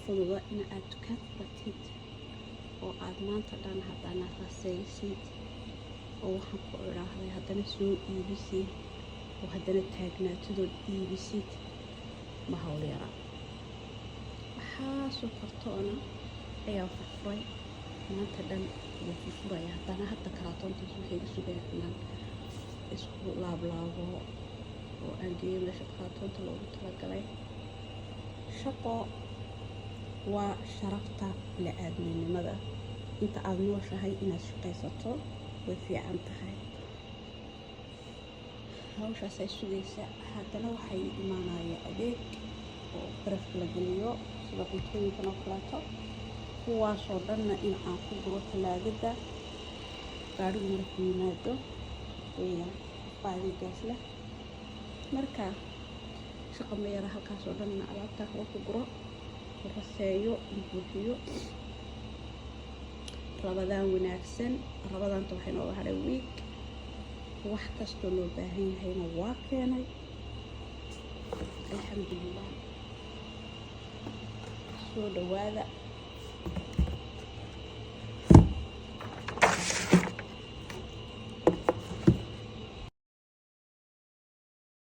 fududa in aad dukaan furatid oo aad maanta dhan haddana rasaysid oo waxaan ku idhaahday haddana soo iibisid oo haddana taagnaatidood iibisid ma hawl yara. waxaasoo kartoona ayaa furfuray maanta dhan wuu furfuraya haddana hadda karatoontaas waxay iga sugayaan inaan isku laablaabo oo aan geeyo meesha karatoonta loogu talagalay. shaqo waa sharafta bini'aadminimada. inta aad nooshahay inaad shaqaysato way fiican tahay. hawshaasay sugaysa haddana waxay imaanaya adeeg oo barafka la geliyo sida cuntooyinkan oo kaleeto, kuwaasoo dhanna in aan ku guro talaagada gaadhigu markuu yimaado weyaan adeegaas leh. marka shaqa meera halkaasoo dhanna alaabtaa kala ku guro, ku raseeyo, buuxiyo. rabadaan wanaagsan. rabadaanta waxay nooga hadhay wiig. wax kastoo loo baahan yahayna waa keenay alxamdulilah. soo dhawaada.